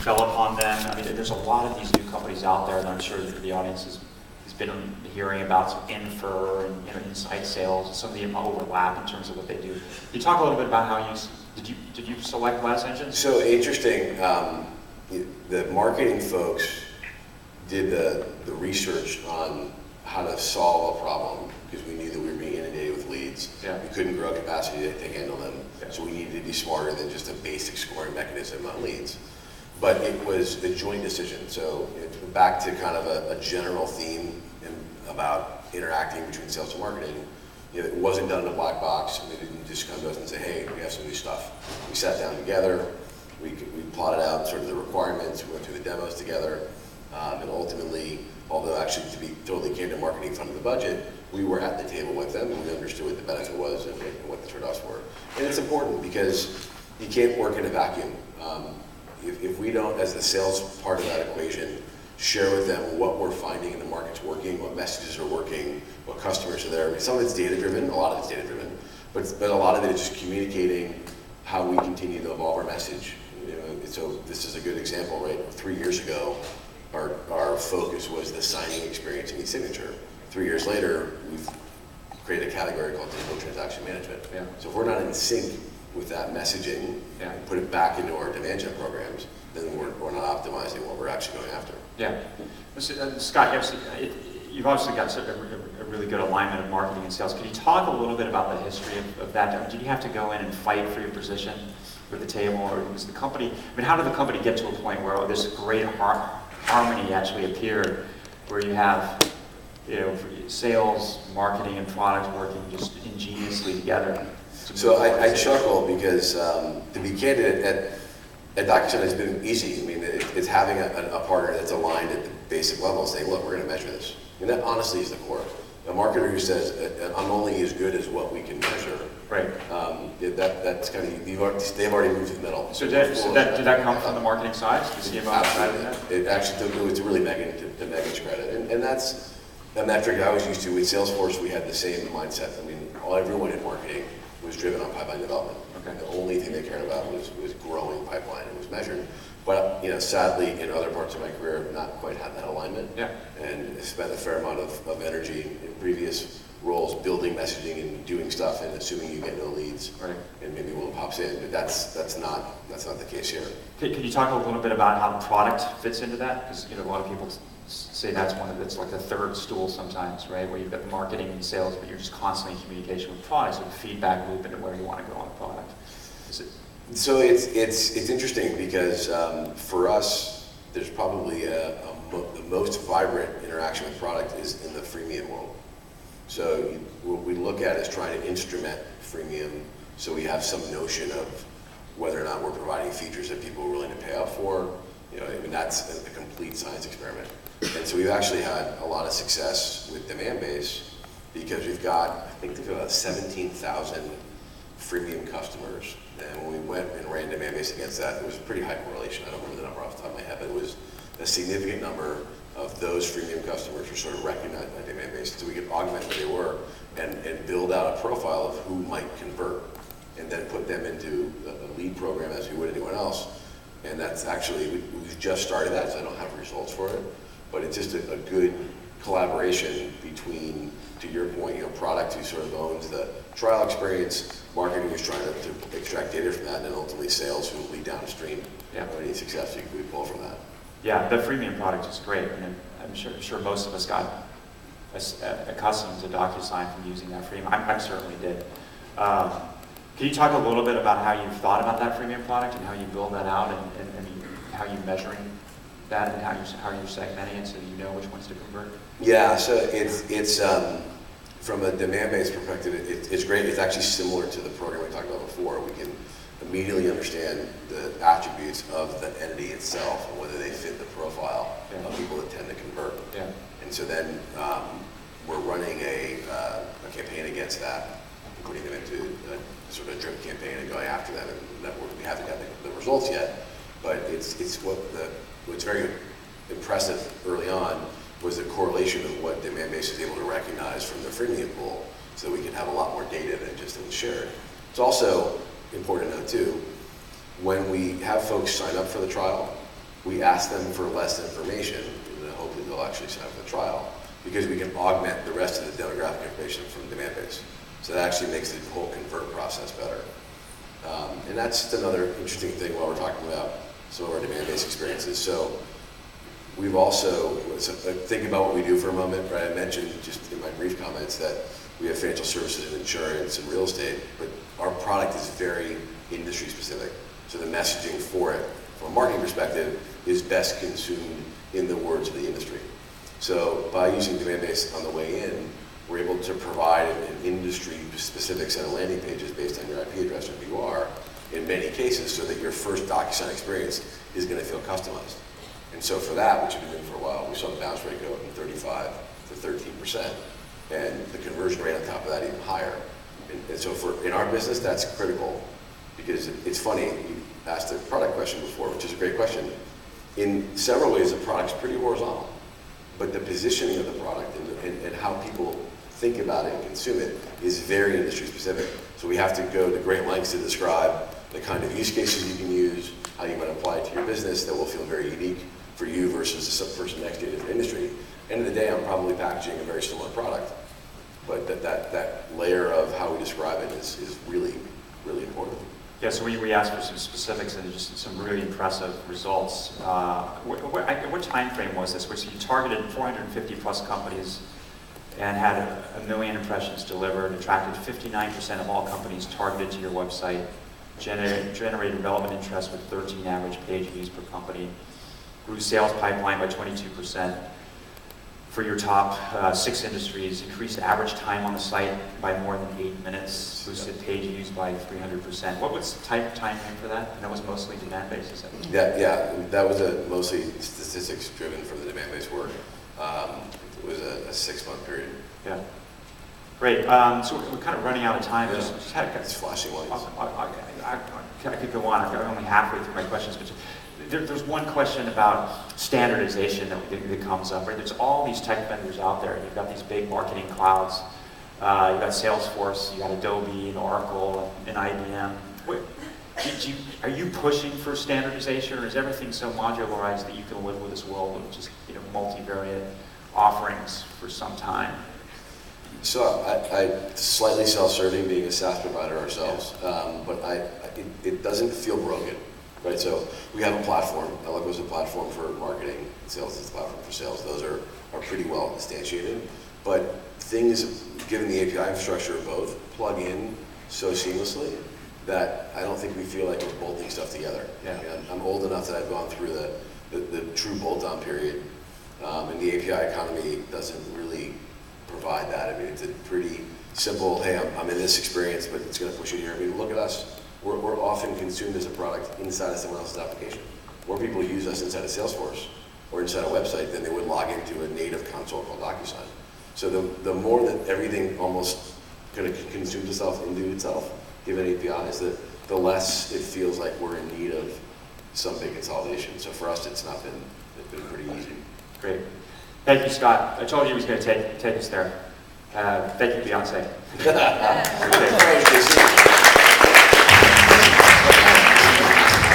fell upon them? I mean, there's a lot of these new companies out there that I'm sure that the audience has been hearing about, some Infer and inside sales, and some of the overlap in terms of what they do. Can you talk a little bit about how did you select Lattice Engines? So interesting, the marketing folks did the research on how to solve a problem because we knew that we were being inundated with leads. Yeah. We couldn't grow capacity to handle them, yeah. So we needed to be smarter than just a basic scoring mechanism on leads. But it was a joint decision. So back to kind of a general theme about interacting between sales and marketing. It wasn't done in a black box, and they didn't just come to us and say, hey, we have some new stuff. We sat down together, we plotted out sort of the requirements, we went through the demos together, and ultimately, although actually to be totally candid, marketing funded the budget, we were at the table with them, and we understood what the benefit was and what the trade-offs were. And it's important because you can't work in a vacuum. If we don't, as the sales part of that equation, share with them what we're finding in the market's working, what messages are working, what customers are there. Some of it's data-driven, a lot of it's data-driven, but a lot of it is just communicating how we continue to evolve our message. So this is a good example, right? 3 years ago, our focus was the signing experience and e-signature. 3 years later, we've created a category called digital transaction management. Yeah. So if we're not in sync with that messaging and put it back into our demand gen programs, then we're not optimizing what we're actually going after. Yeah. Scott, you've obviously got a really good alignment of marketing and sales. Can you talk a little bit about the history of that? Did you have to go in and fight for your position with the table, or was the company, I mean, how did the company get to a point where this great harmony actually appeared, where you have sales, marketing, and product working just ingeniously together? So I chuckle because, to be candid, at DocuSign it's been easy. I mean, it's having a partner that's aligned at the basic level, saying, look, we're going to measure this. And that honestly is the core. A marketer who says, I'm only as good as what we can measure. Right. That's kind of, they've already moved to the middle. So did that come from the marketing side? Did you see about that? It actually took, it was really Megan, to Megan's credit. And that's a metric I was used to. With Salesforce, we had the same mindset. I mean, everyone in marketing was driven on pipeline development. Okay. The only thing they cared about was growing pipeline and was measured. But sadly, in other parts of my career, I've not quite had that alignment. Yeah. And spent a fair amount of energy in previous roles building messaging and doing stuff and assuming you get no leads. Right. And maybe one pops in, but that's not the case here. Can you talk a little bit about how the product fits into that? Because a lot of people say that's like the third stool sometimes, right? Where you've got the marketing and sales, but you're just constantly in communication with products, so the feedback loop into where you want to go on the product. So it's interesting because for us, there's probably the most vibrant interaction with product is in the freemium world. So what we look at is trying to instrument freemium so we have some notion of whether or not we're providing features that people are willing to pay up for. I mean, that's a complete science experiment. And so we've actually had a lot of success with Demandbase because we've got, I think they've got about 17,000 freemium customers. And when we went and ran Demandbase against that, it was a pretty high correlation. I don't remember the number off the top of my head, but it was a significant number of those freemium customers were sort of recognized by Demandbase. So we could augment what they were and build out a profile of who might convert and then put them into a lead program as we would anyone else. And that's actually, we've just started that, so I don't have results for it. But it's just a good collaboration between, to your point, product who sort of owns the trial experience, marketing who's trying to extract data from that, and then ultimately sales who will lead downstream. Yeah. Any success we pull from that. Yeah, the freemium product is great. And I'm sure most of us got accustomed to DocuSign from using that freemium. I certainly did. Can you talk a little bit about how you've thought about that freemium product and how you build that out and how you're measuring that and how you're segmenting it so you know which ones to convert? Yeah, so it's from a demand-based perspective, it's great. It's actually similar to the program we talked about before. We can immediately understand the attributes of the entity itself and whether they fit the profile of people that tend to convert. Yeah. And so then we're running a campaign against that, putting them into a sort of drip campaign and going after them. And we haven't got the results yet, but it's what's very impressive early on was the correlation of what Demandbase is able to recognize from the freemium pool, so that we can have a lot more data than just that was shared. It's also important to note too, when we have folks sign up for the trial, we ask them for less information, and then hopefully they'll actually sign up for the trial, because we can augment the rest of the demographic information from Demandbase. So that actually makes the whole convert process better. And that's just another interesting thing while we're talking about some of our Demandbase experiences. So we've also, think about what we do for a moment, right? I mentioned just in my brief comments that we have financial services and insurance and real estate, but our product is very industry specific. So the messaging for it, from a marketing perspective, is best consumed in the words of the industry. So by using Demandbase on the way in, we're able to provide an industry-specific set of landing pages based on your IP address or who you are, in many cases, so that your first DocuSign experience is going to feel customized. And so for that, which we've been doing for a while, we saw the bounce rate go from 35 to 13%, and the conversion rate on top of that even higher. And so in our business, that's critical, because it's funny, you asked a product question before, which is a great question. In several ways, the product's pretty horizontal, but the positioning of the product and how people think about it and consume it is very industry specific. So we have to go to great lengths to describe the kind of use cases you can use, how you might apply it to your business that will feel very unique for you versus the person next to you in a different industry. End of the day, I'm probably packaging a very similar product, but that layer of how we describe it is really, really important. Yeah, so we asked for some specifics and just some really impressive results. What time frame was this? Which you targeted 450 plus companies and had a million impressions delivered, attracted 59% of all companies targeted to your website, generated relevant interest with 13 average page views per company, grew sales pipeline by 22% for your top 6 industries, increased average time on the site by more than 8 minutes, boosted page views by 300%. What was the time frame for that? And that was mostly Demandbase, is that? Yeah, that was mostly statistics driven from the Demandbase work. It was a 6-month period. Yeah. Great. So we're kind of running out of time. Yeah. Just had It's flashing lights. I could go on. I'm only halfway through my questions, but there's one question about standardization that comes up. Right? There's all these tech vendors out there. You've got these big marketing clouds. You've got Salesforce. You've got Adobe and Oracle and IBM. Are you pushing for standardization, or is everything so modularized that you can live with this world of just multivariate offerings for some time? So I slightly self-serving, being a SaaS provider ourselves, but it doesn't feel broken, right? So we have a platform. Eloqua is a platform for marketing. Sales is a platform for sales. Those are pretty well instantiated. But things, given the API infrastructure of both, plug in so seamlessly that I don't think we feel like we're bolting stuff together. Yeah. And I'm old enough that I've gone through the true bolt-on period, and the API economy doesn't really provide that. I mean, it's a pretty simple, hey, I'm in this experience, but it's going to push you here. I mean, look at us. We're often consumed as a product inside of someone else's application. More people use us inside of Salesforce or inside a website than they would log into a native console called DocuSign. So the more that everything almost kind of consumes itself into itself, given APIs, the less it feels like we're in need of some big consolidation. So for us, it's been pretty easy. Great. Thank you, Scott. I told you he was going to take us there. Thank you, Beyonce. Okay.